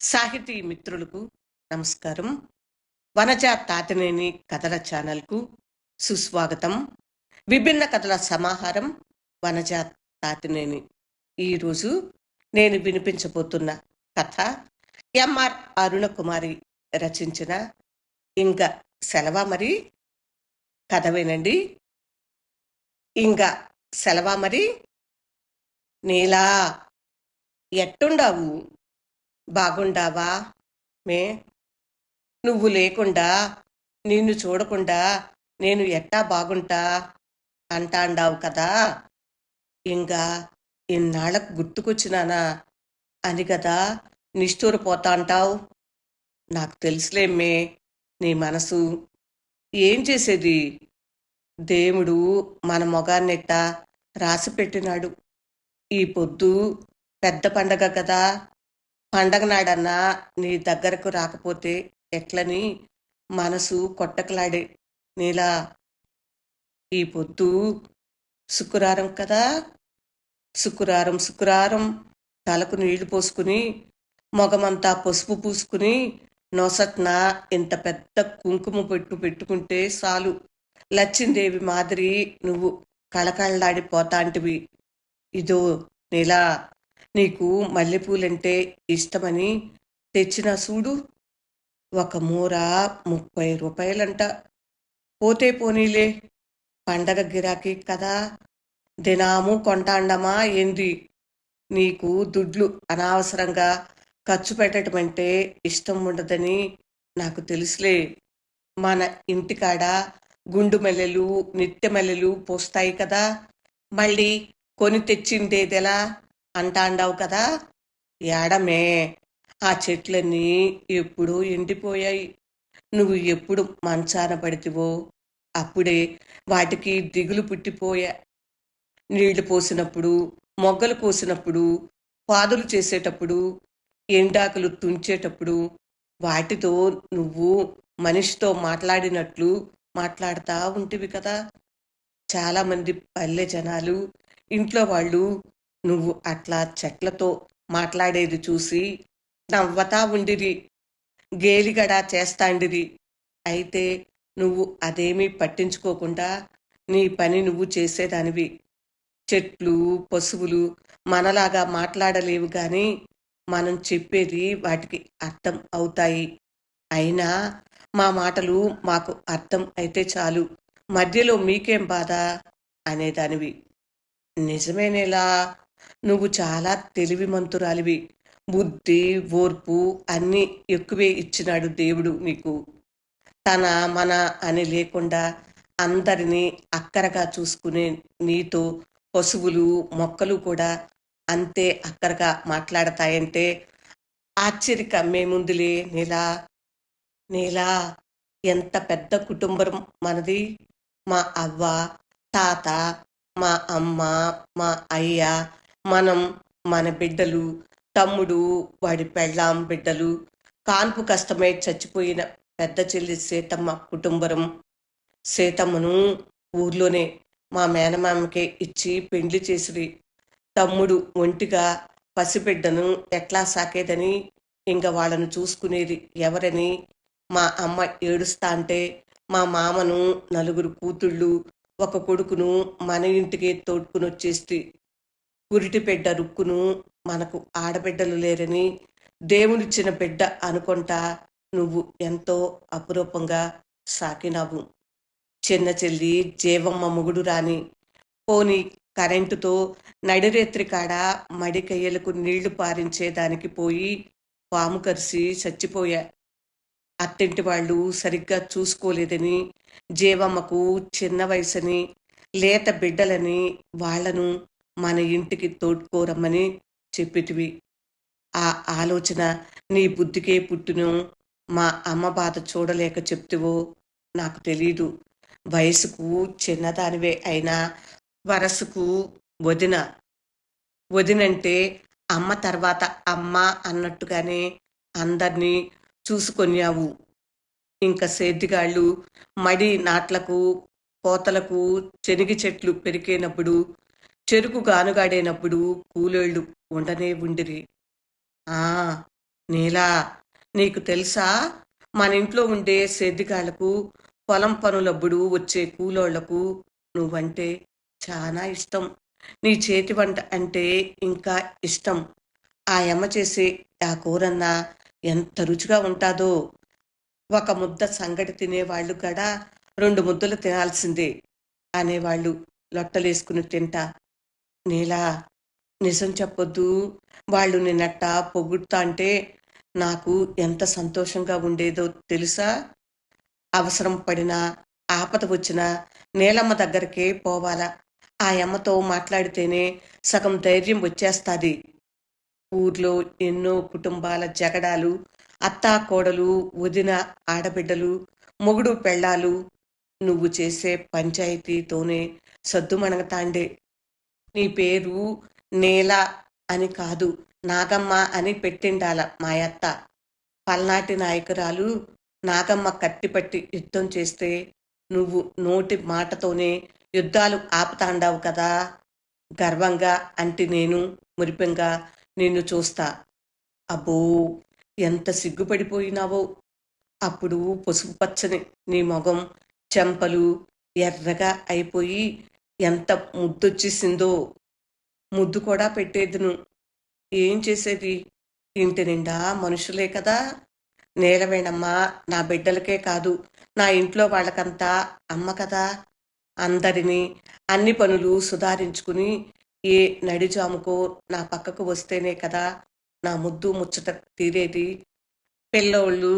సాహితీ మిత్రులకు నమస్కారం. వనజ తాతినేని కథల ఛానల్కు సుస్వాగతం. విభిన్న కథల సమాహారం వనజ తాతినేని. ఈరోజు నేను వినిపించబోతున్న కథ ఎంఆర్ అరుణకుమారి రచించిన ఇంగ సెలవా మరి. కథ వినండి. ఇంగ సెలవా మరి. నీలా, ఎట్టుండావు? బాగుండావా? మే నువ్వు లేకుండా, నిన్ను చూడకుండా నేను ఎట్టా బాగుంటా అంటాండావు కదా. ఇంకా ఇన్నాళ్ళకు గుర్తుకొచ్చినానా అని కదా నిష్ఠూరపోతా అంటావు. నాకు తెలుసులేమ్మే నీ మనసు. ఏం చేసేది, దేవుడు మన మొగాన్నెట్ట రాసి పెట్టినాడు. ఈ పొద్దు పెద్ద పండగ కదా, పండగ నాడన్నా నీ దగ్గరకు రాకపోతే ఎట్లని మనసు కొట్టకలాడే. నీలా, ఈ పొద్దు శుక్రవారం కదా. శుక్రవారం తలకు నీళ్లు పోసుకుని, మొగమంతా పసుపు పూసుకుని, నొసట్న ఇంత పెద్ద కుంకుమ పెట్టుకుంటే చాలు, లచ్చిందేవి మాదిరి నువ్వు కళకళలాడిపోతాంటివి. ఇదో నీలా, నీకు మల్లెపూలంటే ఇష్టమని తెచ్చిన చూడు. ఒక మూర 30 రూపాయలంట. పోతే పోనీలే, పండగ గిరాకీ కదా, దినాము కొంటాండమా ఏంది? నీకు దుడ్లు అనవసరంగా ఖర్చు పెట్టడం అంటే ఇష్టం ఉండదని నాకు తెలుసులే. మన ఇంటికాడ గుండు మల్లెలు, నిత్య మల్లెలు పోస్తాయి కదా, మళ్ళీ కొని తెచ్చిండేదెలా అంటాండావు కదా. ఏడమే, ఆ చెట్లన్నీ ఎప్పుడూ ఎండిపోయాయి. నువ్వు ఎప్పుడు మంచాన పడితివో అప్పుడే వాటికి దిగులు పుట్టిపోయా. నీళ్లు పోసినప్పుడు, మొగ్గలు కోసినప్పుడు, పాదులు చేసేటప్పుడు, ఎండాకులు తుంచేటప్పుడు వాటితో నువ్వు మనిషితో మాట్లాడినట్లు మాట్లాడుతూ ఉంటివి కదా. చాలామంది పల్లె జనాలు, ఇంట్లో వాళ్ళు నువ్వు అట్లా చెట్లతో మాట్లాడేది చూసి నవ్వతా ఉండిరి, గేలిగడా చేస్తాండిరి. అయితే నువ్వు అదేమీ పట్టించుకోకుండా నీ పని నువ్వు చేసేదానివి. చెట్లు, పశువులు మనలాగా మాట్లాడలేవు గాని మనం చెప్పేది వాటికి అర్థం అవుతాయి. అయినా మా మాటలు మాకు అర్థం అయితే చాలు, మధ్యలో మీకేం బాధ అనేదానివి. నిజమేనేలా, నువ్వు చాలా తెలివిమంతురాలివి. బుద్ధి, ఓర్పు అన్నీ ఎక్కువే ఇచ్చినాడు దేవుడు నీకు. తన మన అని లేకుండా అందరినీ అక్కరగా చూసుకునే నీతో పశువులు, మొక్కలు కూడా అంతే అక్కరగా మాట్లాడతాయంటే ఆశ్చర్యకమేముందిలే. నీలా, నీలా, ఎంత పెద్ద కుటుంబం మనది. మా అవ్వ, తాత, మా అమ్మ, మా అయ్య, మనం, మన బిడ్డలు, తమ్ముడు, వాడి పెళ్ళాం బిడ్డలు, కాన్పు కష్టమై చచ్చిపోయిన పెద్ద చెల్లి సీతమ్మ కుటుంబరం. సీతమ్మను ఊర్లోనే మా మేనమామకే ఇచ్చి పెండ్లి చేసిరి. తమ్ముడు ఒంటిగా పసిబిడ్డను ఎట్లా సాకేదని, ఇంక వాళ్ళను చూసుకునేది ఎవరని మా అమ్మ ఏడుస్తా అంటే, మా మామను 4 కూతుళ్ళు, 1 కొడుకును మన ఇంటికే తోడ్కుని వచ్చేస్తే, పురిటి బిడ్డ రుక్కును మనకు ఆడబిడ్డలు లేరని దేవుడిచ్చిన బిడ్డ అనుకుంటా నువ్వు ఎంతో అపురూపంగా సాకినావు. చిన్న చెల్లి జీవమ్మ మొగుడు రాని, పోని కరెంటుతో నడిరేత్రి కాడ మడికయ్యలకు నీళ్లు పారించేదానికి పోయి పాము కరిసి చచ్చిపోయా. అత్తింటి వాళ్ళు సరిగ్గా చూసుకోలేదని, జీవమ్మకు చిన్న వయసుని, లేత బిడ్డలని వాళ్లను మన ఇంటికి తోడ్కోరమ్మని చెప్పితివి. ఆ ఆలోచన నీ బుద్ధికే పుట్టును. మా అమ్మ బాధ చూడలేక చెప్తివో నాకు తెలీదు. వయసుకు చిన్నదానివే అయినా వరసుకు వదిన. వదినంటే అమ్మ తర్వాత అమ్మ అన్నట్టుగానే అందర్నీ చూసుకొన్యావు. ఇంక సేద్దిగాళ్ళు మడి నాట్లకు, కోతలకు, చెనిగి చెట్లు పెరికేనప్పుడు, చెరుకు గానుగాడేనప్పుడు కూలోళ్ళు ఉండనే ఉండిరి. ఆ నీలా, నీకు తెలుసా? మన ఇంట్లో ఉండే సేద్యగాళ్లకు, పొలం పనులప్పుడు వచ్చే కూలోళ్లకు నువ్వంటే చాలా ఇష్టం. నీ చేతి వంట అంటే ఇంకా ఇష్టం. ఆ యమ్మ చేసే ఆ కూరన్నా ఎంత రుచిగా ఉంటాదో. ఒక ముద్ద సంగటి తినేవాళ్ళు కూడా 2 ముద్దలు తినాల్సిందే అనేవాళ్ళు లొట్టలేసుకుని తింటా. నీలా, నిజం చెప్పొద్దు. వాళ్ళు నిన్నట్ట పొగుడుతాంటే నాకు ఎంత సంతోషంగా ఉండేదో తెలుసా? అవసరం పడినా, ఆపద వచ్చినా నీలమ్మ దగ్గరికే పోవాలా. ఆ యమ్మతో మాట్లాడితేనే సగం ధైర్యం వచ్చేస్తాది. ఊర్లో ఎన్నో కుటుంబాల జగడాలు, అత్తా కోడలు, వదిన ఆడబిడ్డలు, మొగుడు పెళ్ళాలు నువ్వు చేసే పంచాయతీతోనే సద్దుమణగతాండే. నీ పేరు నీల అని కాదు, నాగమ్మ అని పెట్టిండాల మాయత్త. పల్నాటి నాయకురాలు నాగమ్మ కత్తిపట్టి యుద్ధం చేస్తే నువ్వు నోటి మాటతోనే యుద్ధాలు ఆపుతాండావు కదా. గర్వంగా అంటి నేను మురిపెంగా నిన్ను చూస్తా. అబ్బో, ఎంత సిగ్గుపడిపోయినావో. అప్పుడు పసుపు పచ్చని నీ మొగం, చెంపలు ఎర్రగా అయిపోయి ఎంత ముద్దొచ్చేసిందో. ముద్దు కూడా పెట్టేదును. ఏం చేసేది? ఇంటి నిండా మనుషులే కదా. నేలవేణమ్మా నా బిడ్డలకే కాదు, నా ఇంట్లో వాళ్ళకంతా అమ్మ కదా. అందరినీ, అన్ని పనులు సుధారించుకుని ఏ నడిజాముకో నా పక్కకు వస్తేనే కదా నా ముద్దు ముచ్చట తీరేది. పిల్లోళ్ళు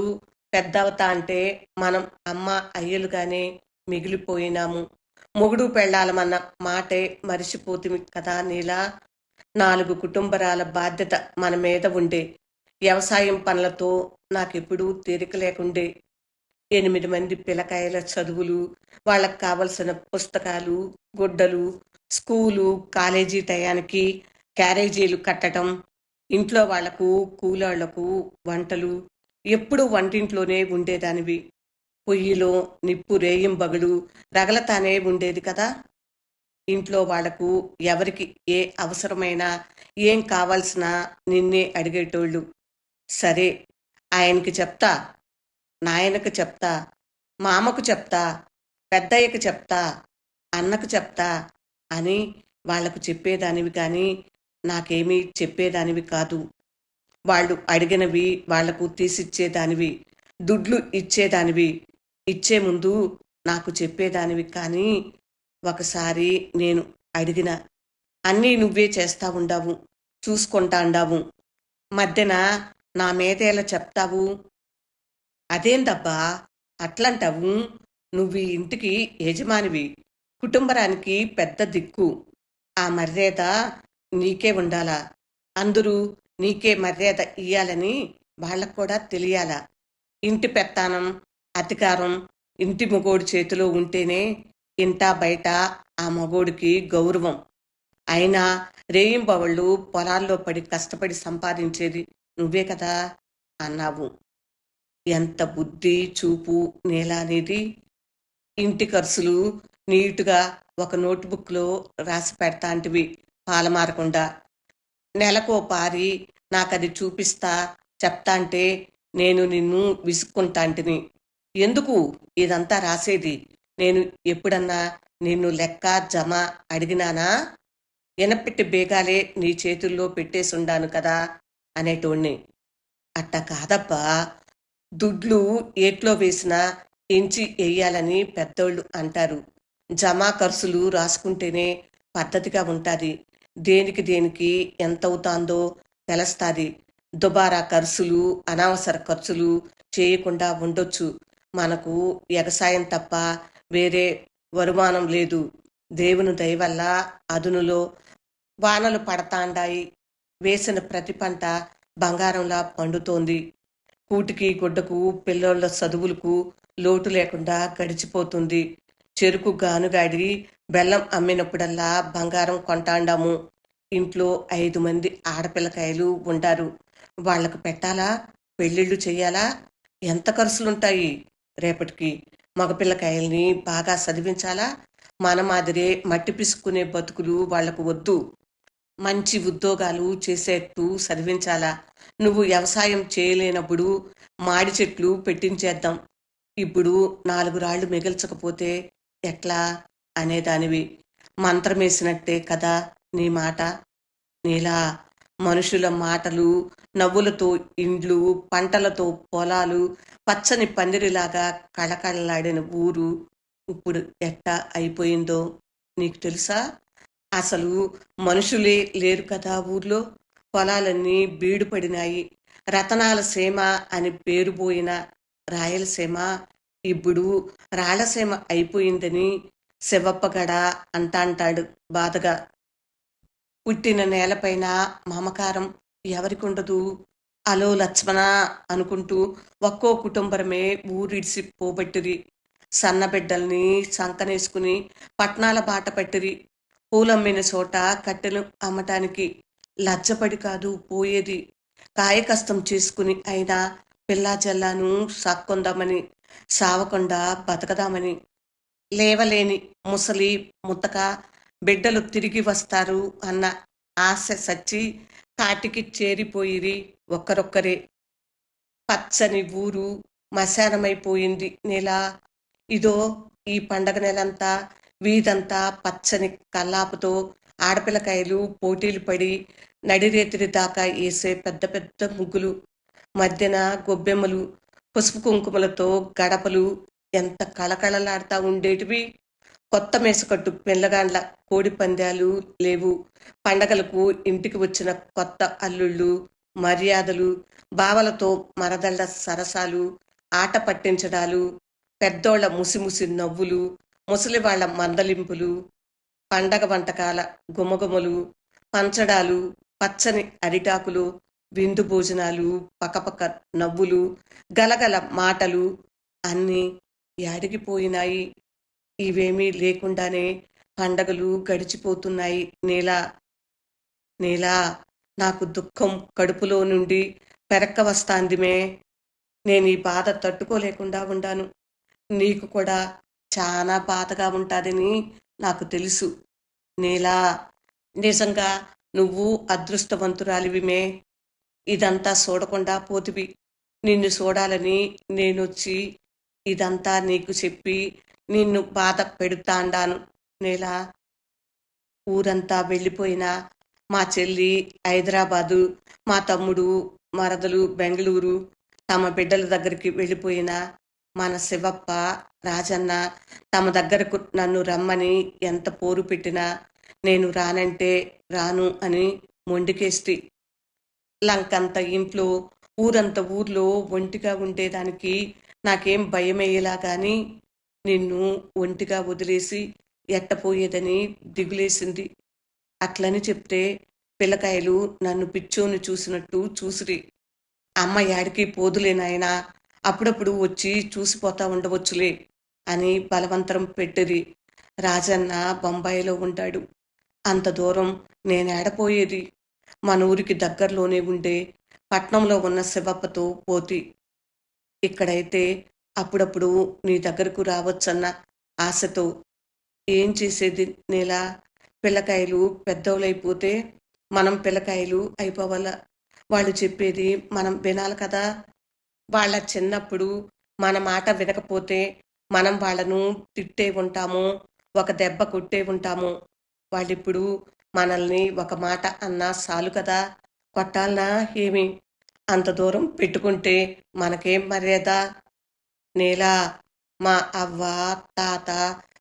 పెద్దవతా అంటే మనం అమ్మ అయ్యలుగానే మిగిలిపోయినాము. మొగుడు పెళ్ళాలమన్న మాటే మరిచిపోతిమి కదా నీలా. 4 కుటుంబరాల బాధ్యత మన మీద ఉండే. వ్యవసాయం పనులతో నాకెప్పుడూ తీరిక లేకుండే. 8 మంది పిల్లకాయల చదువులు, వాళ్ళకు కావలసిన పుస్తకాలు, గుడ్డలు, స్కూలు, కాలేజీ టయానికి క్యారేజీలు కట్టడం, ఇంట్లో వాళ్లకు, కూలోళ్లకు వంటలు. ఎప్పుడూ వంటింట్లోనే ఉండేదానివి. పొయ్యిలో నిప్పు రేయింబగలు రగలతానే ఉండేది కదా. ఇంట్లో వాళ్లకు ఎవరికి ఏ అవసరమైనా, ఏం కావాల్సినా నిన్నే అడిగేటోళ్ళు. సరే, ఆయనకి చెప్తా, నాయనకు చెప్తా, మామకు చెప్తా, పెద్దయ్యకు చెప్తా, అన్నకు చెప్తా అని వాళ్లకు చెప్పేదానివి కానీ నాకేమీ చెప్పేదానివి కాదు. వాళ్ళు అడిగినవి వాళ్లకు తీసిచ్చేదానివి, దుడ్లు ఇచ్చేదానివి. ఇచ్చే ముందు నాకు చెప్పేదానివి కానీ ఒకసారి నేను అడిగిన అన్నీ నువ్వే చేస్తా ఉండావు, చూసుకుంటా ఉండావు. మధ్యన నా మీదేలా చెప్తావు? అదేందబ్బా అట్లంటావు? నువ్వు ఈ ఇంటికి యజమానివి, కుటుంబరానికి పెద్ద దిక్కు. ఆ మర్యాద నీకే ఉండాలా. అందరూ నీకే మర్యాద ఇయ్యాలని వాళ్ళకు కూడా తెలియాలా. ఇంటి పెత్తానం, అధికారం ఇంటి మగోడి చేతిలో ఉంటేనే ఇంటా బయట ఆ మగోడికి గౌరవం. అయినా రేయింబవళ్ళు పొలాల్లో పడి కష్టపడి సంపాదించేది నువ్వే కదా అన్నావు. ఎంత బుద్ధి చూపు నీలా అనేది. ఇంటి ఖర్చులు నీటుగా ఒక నోట్బుక్లో రాసి పెడతాంటివి పాలమారకుండా. నెలకో పారి నాకది చూపిస్తా చెప్తాంటే నేను నిన్ను విసుక్కుంటాంటిని. ఎందుకు ఇదంతా రాసేది? నేను ఎప్పుడన్నా నిన్ను లెక్క జమ అడిగినానా? ఎనపెట్టి బేగాలే నీ చేతుల్లో పెట్టేసుండాను కదా అనేటోణ్ణి. అట్ట కాదబ్బా, దుడ్లు ఏట్లో వేసినా ఎంచి వెయ్యాలని పెద్దోళ్ళు అంటారు. జమా ఖర్చులు రాసుకుంటేనే పద్ధతిగా ఉంటుంది. దేనికి దేనికి ఎంత అవుతాందో తెలుస్తుంది. దుబారా ఖర్చులు, అనవసర ఖర్చులు చేయకుండా ఉండొచ్చు. మనకు వ్యవసాయం తప్ప వేరే వరుమానం లేదు. దేవుని దయ వల్ల అదునులో వానలు పడతాండాయి. వేసిన ప్రతి పంట బంగారంలా పండుతోంది. కూటికి గుడ్డకు పిల్లోళ్ళ చదువులకు లోటు లేకుండా గడిచిపోతుంది. చెరుకు గానుగాడి బెల్లం అమ్మినప్పుడల్లా బంగారం కొంటాండాము. ఇంట్లో 5 మంది ఆడపిల్లకాయలు ఉండారు. వాళ్లకు పెట్టాలా, పెళ్ళిళ్ళు చెయ్యాలా? ఎంత ఖర్చులుంటాయి రేపటికి. మగపిల్లకాయల్ని బాగా చదివించాలా? మన మాదిరే మట్టి పిసుక్కునే బతుకులు వాళ్లకు వద్దు. మంచి ఉద్యోగాలు చేసేట్టు చదివించాలా? నువ్వు వ్యవసాయం చేయలేనప్పుడు మాడి చెట్లు పెట్టించేద్దాం. ఇప్పుడు 4 రాళ్ళు మిగల్చకపోతే ఎట్లా అనేదానివి. మంత్రమేసినట్టే కదా నీ మాట. నీలా మనుషుల మాటలు, నవ్వులతో ఇండ్లు, పంటలతో పొలాలు, పచ్చని పందిరిలాగా కళకళలాడిన ఊరు ఇప్పుడు ఎట్టా అయిపోయిందో నీకు తెలుసా? అసలు మనుషులే లేరు కదా ఊర్లో. పొలాలన్నీ బీడుపడినాయి. రతనాల సీమ అని పేరు పోయిన రాయలసీమ ఇప్పుడు రాళ్ళసీమ అయిపోయిందని శివప్పగడ అంటాంటాడు బాధగా. పుట్టిన నేలపైన మమకారం ఎవరికుండదు? అలో లక్ష్మణ అనుకుంటూ ఒక్కో కుటుంబరమే ఊరిడిసి పోబట్టిరి. సన్నబిడ్డల్ని సంకనేసుకుని పట్నాల బాట పట్టిరి. పూలమ్మిన చోట కట్టెలు అమ్మటానికి లజ్జపడి కాదు పోయేది. కాయకష్టం చేసుకుని అయినా పిల్లా జల్లాను సాక్కొందామని, సావకుండా బతకదామని. లేవలేని ముసలి ముతక బిడ్డలు తిరిగి వస్తారు అన్న ఆశ సచ్చి కాటికి చేరిపోయిరి ఒక్కరొక్కరే. పచ్చని ఊరు మశానమైపోయింది నేల. ఇదో ఈ పండగ నెలంతా వీధంతా పచ్చని కల్లాపుతో ఆడపిల్లకాయలు పోటీలు పడి నడిరేతిరి దాకా వేసే పెద్ద పెద్ద ముగ్గులు, మధ్యన గొబ్బెమ్మలు, పసుపు కుంకుమలతో గడపలు ఎంత కళకళలాడుతా ఉండేటివి. కొత్త మేసకట్టు పిల్లగాండ్ల కోడి పందాలు లేవు. పండగలకు ఇంటికి వచ్చిన కొత్త అల్లుళ్ళు మర్యాదలు, బావలతో మరదళ్ళ సరసాలు, ఆట పట్టించడాలు, పెద్దోళ్ల ముసిముసి నవ్వులు, ముసలివాళ్ల మందలింపులు, పండగ వంటకాల గుమగుమలు, పంచడాలు, పచ్చని అరిటాకులు, విందు భోజనాలు, పకపక నవ్వులు, గలగల మాటలు అన్నీ యాడిగిపోయినాయి. ఇవేమీ లేకుండానే పండగలు గడిచిపోతున్నాయి నీలా. నీలా నాకు దుఃఖం కడుపులో నుండి పెరక్క వస్తాందిమే. నేను ఈ బాధ తట్టుకోలేకుండా ఉండాను. నీకు కూడా చాలా బాధగా ఉంటాదని నాకు తెలుసు. నీలా నిజంగా నువ్వు అదృష్టవంతురాలివిమే. ఇదంతా చూడకుండా పోతివి. నిన్ను చూడాలని నేనొచ్చి ఇదంతా నీకు చెప్పి నిన్ను బాధ పెడుతాండాను నేలా. ఊరంతా వెళ్ళిపోయినా మా చెల్లి హైదరాబాదు, మా తమ్ముడు మరదలు బెంగళూరు తమ బిడ్డల దగ్గరికి వెళ్ళిపోయినా, మన శివప్ప రాజన్న తమ దగ్గరకు నన్ను రమ్మని ఎంత పోరు పెట్టినా నేను రానంటే రాను అని మొండికేస్తి. లంకంత ఇంట్లో ఊరంత ఊర్లో ఒంటిగా ఉండేదానికి నాకేం భయమయ్యేలా గాని నిన్ను ఒంటిగా వదిలేసి ఎట్టపోయేదని దిగులేసింది. అట్లని చెప్తే పిల్లకాయలు నన్ను పిచ్చోని చూసినట్టు చూసిరి. అమ్మ యాడికి పోదులే నాయనా, అప్పుడప్పుడు వచ్చి చూసిపోతా ఉండవచ్చులే అని బలవంతరం పెట్టిరి. రాజన్న బొంబాయిలో ఉంటాడు. అంత దూరం నేనేడపోయేది. మన ఊరికి దగ్గరలోనే ఉండే పట్నంలో ఉన్న శివప్పతో పోతి. ఇక్కడైతే అప్పుడప్పుడు నీ దగ్గరకు రావచ్చన్న ఆశతో. ఏం చేసేది నేలా? పిల్లకాయలు పెద్దోళ్ళైపోతే మనం పిల్లకాయలు అయిపోవాల. వాళ్ళు చెప్పేది మనం వినాలి కదా. వాళ్ళ చిన్నప్పుడు మన మాట వినకపోతే మనం వాళ్ళను తిట్టే ఉంటాము, ఒక దెబ్బ కొట్టే ఉంటాము. వాళ్ళిప్పుడు మనల్ని ఒక మాట అన్నా చాలు కదా, కొట్టాలనా ఏమి? అంత దూరం పెట్టుకుంటే మనకేం మర్యాద? నేలా మా అవ్వ, తాత,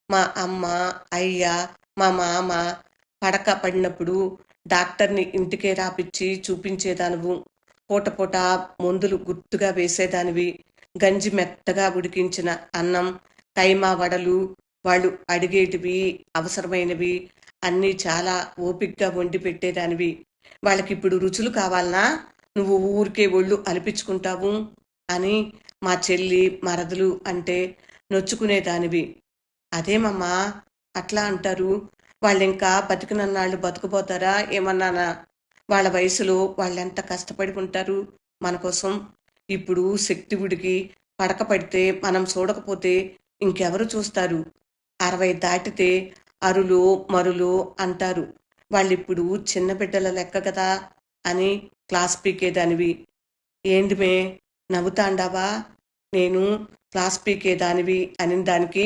మా అమ్మ, అయ్య, మా మామ పడక పడినప్పుడు డాక్టర్ని ఇంటికే రాపిచ్చి చూపించేదానువు. పూట పూట మందులు గుర్తుగా వేసేదానివి. గంజి మెత్తగా ఉడికించిన అన్నం, కైమా వడలు వాళ్ళు అడిగేటివి అవసరమైనవి అన్నీ చాలా ఓపిగ్గా వండి పెట్టేదానివి. వాళ్ళకిప్పుడు రుచులు కావాలనా నువ్వు ఊరికే ఒళ్ళు అలిపించుకుంటావు అని మా చెల్లి మరదలు అంటే నొచ్చుకునేదానివి. అదేమమ్మా అట్లా అంటారు? వాళ్ళింకా బతికినన్నాళ్ళు బతుకుపోతారా ఏమన్నానా? వాళ్ళ వయసులో వాళ్ళెంత కష్టపడి ఉంటారు మన కోసం. ఇప్పుడు శక్తి ఉడికి పడక పడితే మనం చూడకపోతే ఇంకెవరు చూస్తారు? 60 దాటితే అరులో మరులో అంటారు. వాళ్ళిప్పుడు చిన్న బిడ్డల లెక్క కదా అని క్లాస్ పీకేదానివి. ఏంది మే నవ్వుతాండావా? నేను క్లాస్ పీకేదానివి అనిన దానికి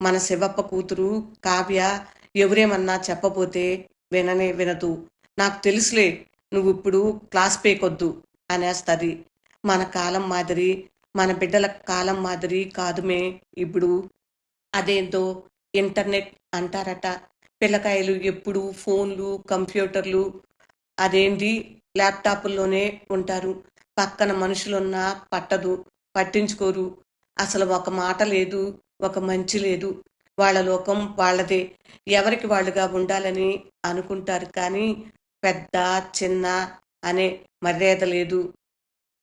మన శివప్ప కూతురు కావ్య ఎవరేమన్నా చెప్పబోతే విననే వినదు. నాకు తెలుసులే నువ్విప్పుడు క్లాస్ పీకొద్దు అనేస్తది. మన కాలం మాదిరి, మన బిడ్డల కాలం మాదిరి కాదుమే ఇప్పుడు. అదేందో ఇంటర్నెట్ అంటారట. పిల్లకాయలు ఎప్పుడు ఫోన్లు, కంప్యూటర్లు, అదేంటి ల్యాప్టాపుల్లోనే ఉంటారు. పక్కన మనుషులున్నా పట్టదు, పట్టించుకోరు. అసలు ఒక మాట లేదు, ఒక మంచి లేదు. వాళ్ళ లోకం వాళ్ళదే. ఎవరికి వాళ్ళుగా ఉండాలని అనుకుంటారు కానీ పెద్ద, చిన్న అనే మర్యాద లేదు.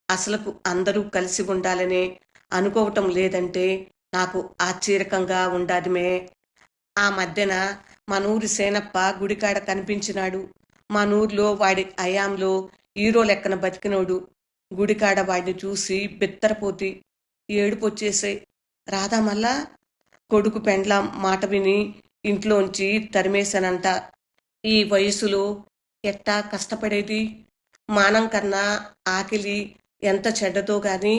అసలకు అందరూ కలిసి ఉండాలనే అనుకోవటం లేదంటే నాకు ఆశ్చర్యకంగా ఉండాదిమే. ఆ మధ్యన మనూరి సేనప్ప గుడికాడ కనిపించినాడు. మనూర్లో వాడి అయాంలో హీరో లెక్కన బతికినోడు. గుడికాడ వాడిని చూసి బిత్తరపోతి ఏడుపొచ్చేసే. రాధా మళ్ళా కొడుకు పెండ్లాం మాట విని ఇంట్లోంచి తరిమేశానంట. ఈ వయసులో ఎట్టా కష్టపడేది? మానం కన్నా ఆకిలి ఎంత చెడ్డదో గాని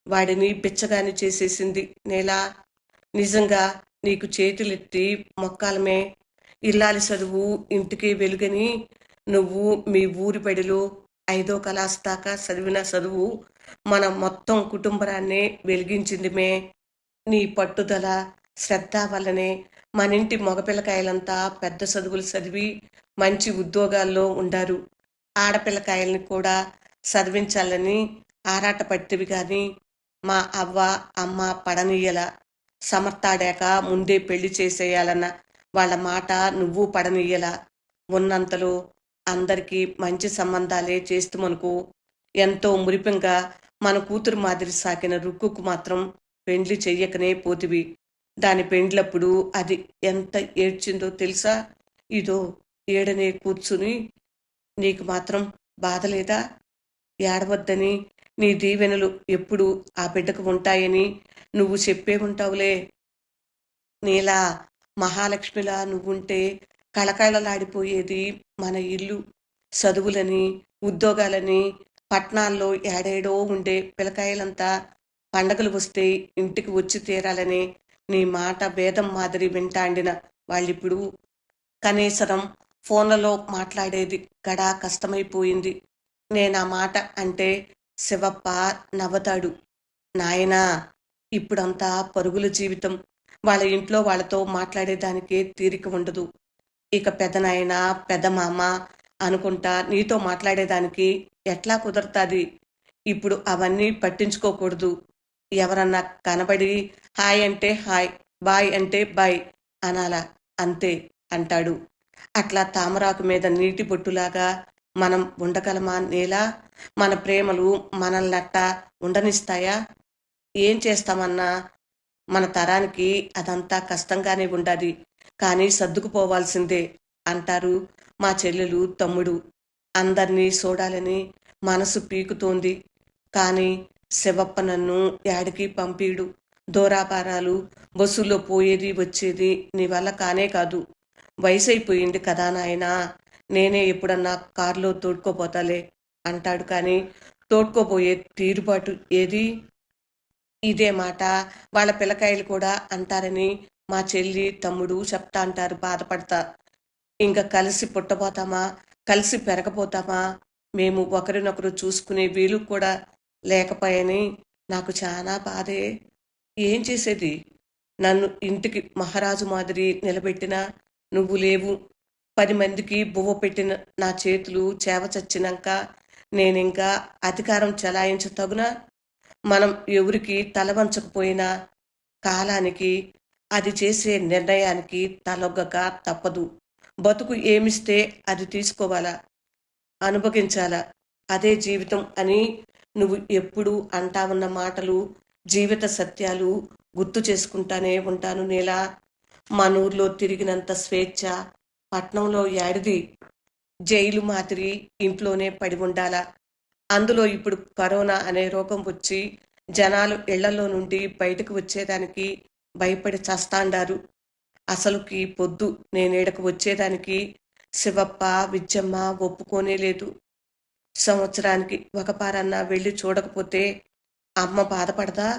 వాడిని బిచ్చగాని చేసేసింది నేల. నిజంగా నీకు చేతులెత్తి మొక్కాలమే. ఇల్లాలి చదువు ఇంటికి వెలుగని నువ్వు మీ ఊరి బడిలో 5వ క్లాస్ దాకా చదివిన చదువు మన మొత్తం కుటుంబరాన్నే వెలిగించిందిమే. నీ పట్టుదల, శ్రద్ధ వల్లనే మనింటి మగపిల్లకాయలంతా పెద్ద చదువులు చదివి మంచి ఉద్యోగాల్లో ఉండారు. ఆడపిల్లకాయల్ని కూడా చదివించాలని ఆరాటపడితివి గాని మా అవ్వ, అమ్మ పడనీయల. సమర్థాడాక ముందే పెళ్లి చేసేయాలన్న వాళ్ళ మాట నువ్వు పడనీయల. ఉన్నంతలో అందరికీ మంచి సంబంధాలే చేస్తుమనుకో. ఎంతో మురిపెంగా మన కూతురు మాదిరి సాకిన రుక్కుకు మాత్రం పెండ్లి చెయ్యకనే పోతివి. దాని పెండ్లప్పుడు అది ఎంత ఏడ్చిందో తెలుసా? ఇదో ఏడనే కూర్చుని నీకు మాత్రం బాధలేదా? ఏడవద్దని నీ దీవెనలు ఎప్పుడు ఆ బిడ్డకు ఉంటాయని నువ్వు చెప్పే ఉంటావులే. నీలా మహాలక్ష్మిలా నువ్వుంటే కళకళలాడిపోయేది మన ఇల్లు. చదువులని, ఉద్యోగాలని పట్నాల్లో ఏడేడో ఉండే పిల్లకాయలంతా పండగలు వస్తే ఇంటికి వచ్చి తీరాలని నీ మాట వేదం మాదిరి వింటాండిన వాళ్ళిప్పుడు కనీసరం ఫోన్లలో మాట్లాడేది గడా కష్టమైపోయింది. నేనా మాట అంటే శివప్ప నవ్వతాడు. నాయనా, ఇప్పుడంతా పరుగుల జీవితం. వాళ్ళ ఇంట్లో వాళ్ళతో మాట్లాడేదానికే తీరిక ఉండదు. ఇక పెదనాయన, పెదమామ అనుకుంటా నీతో మాట్లాడేదానికి ఎట్లా కుదరతాది? ఇప్పుడు అవన్నీ పట్టించుకోకూడదు. ఎవరన్నా కనబడి హాయ్ అంటే హాయ్, బాయ్ అంటే బాయ్ అనాలా, అంతే అంటాడు. అట్లా తామరాకు మీద నీటి బొట్టులాగా మనం ఉండగలమా నేలా? మన ప్రేమలు మనల్నట్టా ఉండనిస్తాయా? ఏం చేస్తామన్నా మన తరానికి అదంతా కష్టంగానే ఉండాది. కానీ సర్దుకుపోవాల్సిందే అంటారు మా చెల్లెలు, తమ్ముడు. అందర్నీ చూడాలని మనసు పీకుతోంది. కానీ శివప్ప నన్ను యాడికి పంపీడు. దూరాపారాలు, బస్సుల్లో పోయేది వచ్చేది నీ వల్ల కానే కాదు. వయసైపోయింది కదా నాయనా, నేనే ఎప్పుడన్నా కారులో తోడ్కోపోతాలే అంటాడు. కానీ తోడ్కోబోయే తీరుబాటు ఏది? ఇదే మాట వాళ్ళ పిల్లకాయలు కూడా అంటారని మా చెల్లి, తమ్ముడు చెప్తా అంటారు బాధపడతా. ఇంక కలిసి పుట్టబోతామా, కలిసి పెరగబోతామా, మేము ఒకరినొకరు చూసుకునే వీలు కూడా లేకపోయని నాకు చాలా బాధే. ఏం చేసేది? నన్ను ఇంటికి మహారాజు మాదిరి నిలబెట్టినా నువ్వు లేవు. 10 మందికి బువ్వ పెట్టిన నా చేతులు చేవ చచ్చినాక నేనింకా అధికారం చెలాయించతగునా? మనం ఎవరికి తల వంచకపోయినా కాలానికి, అది చేసే నిర్ణయానికి తలొగ్గక తప్పదు. బతుకు ఏమిస్తే అది తీసుకోవాలా, అనుభవించాలా. అదే జీవితం అని నువ్వు ఎప్పుడు అంటా ఉన్న మాటలు, జీవిత సత్యాలు గుర్తు చేసుకుంటానే ఉంటాను నేలా. మనూర్లో తిరిగినంత స్వేచ్ఛ పట్నంలో యాడిది? జైలు మాదిరి ఇంట్లోనే పడి ఉండాలా. అందులో ఇప్పుడు కరోనా అనే రోగం వచ్చి జనాలు ఇళ్లలో నుండి బయటకు వచ్చేదానికి భయపడి చస్తాండారు. అసలుకి పొద్దు నేనేడకు వచ్చేదానికి శివప్ప, విద్యమ్మ ఒప్పుకోనే లేదు. సంవత్సరానికి ఒక పారన్నా వెళ్ళి చూడకపోతే అమ్మ బాధపడదా?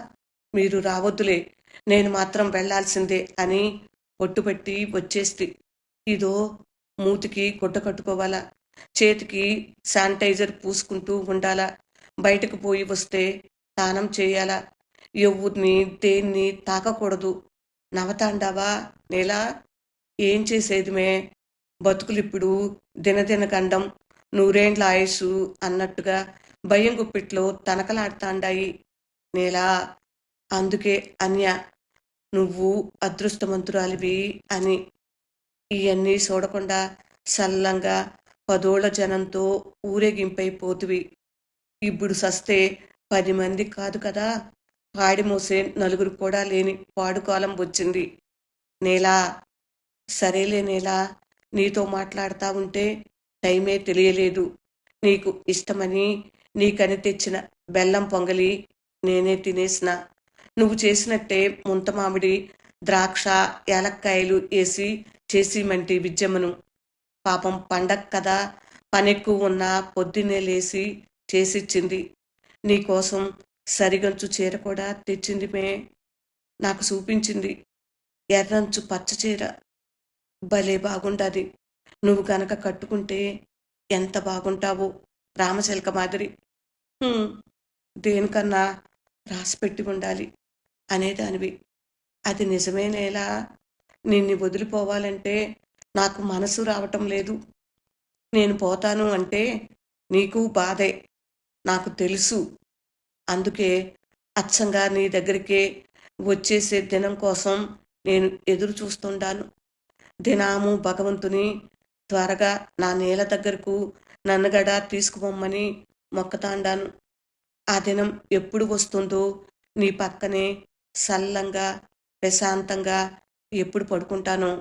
మీరు రావద్దులే, నేను మాత్రం వెళ్ళాల్సిందే అని ఒట్టుపెట్టి వచ్చేస్తి. ఇదో మూతికి గుడ్డ కట్టుకోవాలా, చేతికి శానిటైజర్ పూసుకుంటూ ఉండాలా, బయటకు పోయి వస్తే స్నానం చేయాలా, ఎవ్వురిని దేన్ని తాకకూడదు. నవతాండావా నేలా? ఏం చేసేదిమే? బతుకులిప్పుడు దినదిన గండం, నూరేండ్ల ఆయుస్సు అన్నట్టుగా భయం గుప్పిట్లో తనకలాడుతాండాయి నేలా. అందుకే అన్య నువ్వు అదృష్టవంతురాలివి అని ఇవన్నీ చూడకుండా సల్లంగా పదోళ్ల జనంతో ఊరేగింపైపోతువి. ఇప్పుడు సస్తే 10 మంది కాదు కదా, పాడి మోసే నలుగురు కూడా లేని పాడుకాలం వచ్చింది నేలా. సరేలే నేలా, నీతో మాట్లాడుతా ఉంటే టైమే తెలియలేదు. నీకు ఇష్టమని నీకని తెచ్చిన బెల్లం పొంగలి నేనే తినేసిన. నువ్వు చేసినట్టే ముంత మామిడి, ద్రాక్ష, యాలక్కాయలు వేసి చేసిమంటి విద్యమ్మను. పాపం పండగ కదా, పనెక్కువ ఉన్నా పొద్దున్నే లేసి చేసిచ్చింది. నీకోసం సరిగంచు చీర కూడా తెచ్చింది మే. నాకు చూపించింది. ఎర్రంచు పచ్చ చీర భలే బాగుండాది. నువ్వు గనక కట్టుకుంటే ఎంత బాగుంటావో, రామచిలక మాదిరి. "హ్మ్, దేనికన్నా రాసిపెట్టి ఉండాలి" అనేదానివి. అది నిజమేనేలా? నిన్ను వదిలిపోవాలంటే నాకు మనసు రావటం లేదు. నేను పోతాను అంటే నీకు బాధే, నాకు తెలుసు. అందుకే అచ్చంగా నీ దగ్గరికే వచ్చేసే దినం కోసం నేను ఎదురు చూస్తుండాను. దినాము భగవంతుని త్వరగా నా నేల దగ్గరకు నన్నగడా తీసుకుపోమ్మని మొక్కతాండాను. ఆ దినం ఎప్పుడు వస్తుందో, నీ పక్కనే సల్లంగా ప్రశాంతంగా ఎప్పుడు పడుకుంటానో.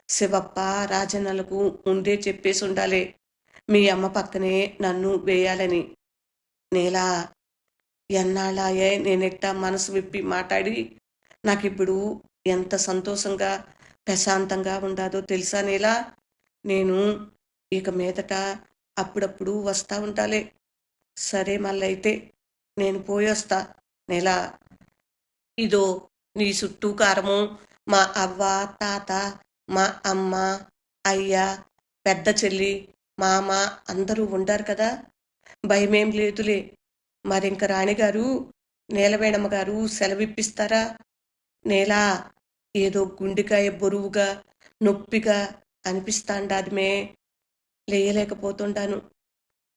శివప్ప, రాజన్నలకు ముందే చెప్పేసి ఉండాలి మీ అమ్మ పక్కనే నన్ను వేయాలని. నేలా, ఎన్నాళ్ళాయే నేనెట్టా మనసు విప్పి మాట్లాడి. నాకిప్పుడు ఎంత సంతోషంగా ప్రశాంతంగా ఉండాదో తెలుసా నేలా. నేను ఇక మీదట అప్పుడప్పుడు వస్తా ఉంటాలే. సరే మళ్ళైతే నేను పోయొస్తా నేలా. ఇదో నీ చుట్టూ కారము మా అవ్వ, తాత, మా అమ్మ, అయ్య, పెద్ద చెల్లి, మామ అందరూ ఉండారు కదా, భయమేం లేదులే. మరింక రాణిగారు, నీలవేణమ్మ గారు సెలవిప్పిస్తారా నేలా? ఏదో గుండెకాయ బరువుగా నొప్పిగా అనిపిస్తాండాదిమే. లేయలేకపోతుంటాను.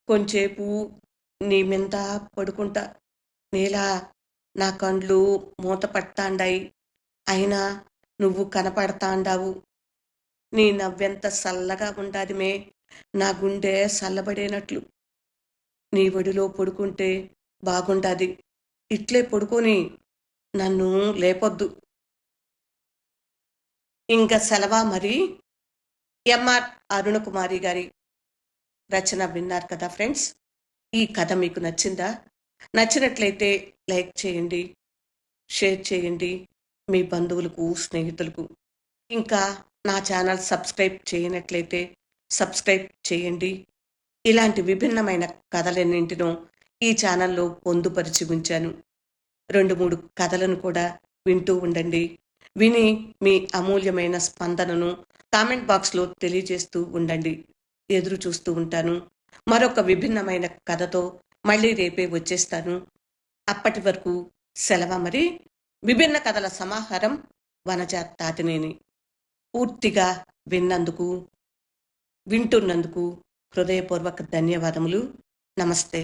కొంచేపు నీ మింద పడుకుంటా నేలా. నా కండ్లు మూత పడతాండాయి, అయినా నువ్వు కనపడతాండావు. నీ నవ్వెంత సల్లగా ఉండాదిమే, నా గుండె సల్లబడేనట్లు. నీ ఒడిలో పడుకుంటే బాగుండాది. ఇట్లే పడుకొని నన్ను లేపొద్దు. ఇంక సెలవా మరి. ఎంఆర్ అరుణకుమారి గారి రచన విన్నారు కదా ఫ్రెండ్స్. ఈ కథ మీకు నచ్చిందా? నచ్చినట్లయితే లైక్ చేయండి, షేర్ చేయండి మీ బంధువులకు, స్నేహితులకు. ఇంకా నా ఛానల్ సబ్స్క్రైబ్ చేయనట్లయితే సబ్స్క్రైబ్ చేయండి. ఇలాంటి విభిన్నమైన కథలన్నింటినో ఈ ఛానల్లో పొందుపరిచి ఉంచాను. 2-3 కథలను కూడా వింటూ ఉండండి. విని మీ అమూల్యమైన స్పందనను కామెంట్ బాక్స్లో తెలియజేస్తూ ఉండండి. ఎదురు చూస్తూ ఉంటాను. మరొక విభిన్నమైన కథతో మళ్ళీ రేపే వచ్చేస్తాను. అప్పటి వరకు సెలవ మరి. విభిన్న కథల సమాహారం వనజ తాతినేని. పూర్తిగా విన్నందుకు, వింటున్నందుకు హృదయపూర్వక ధన్యవాదములు. నమస్తే.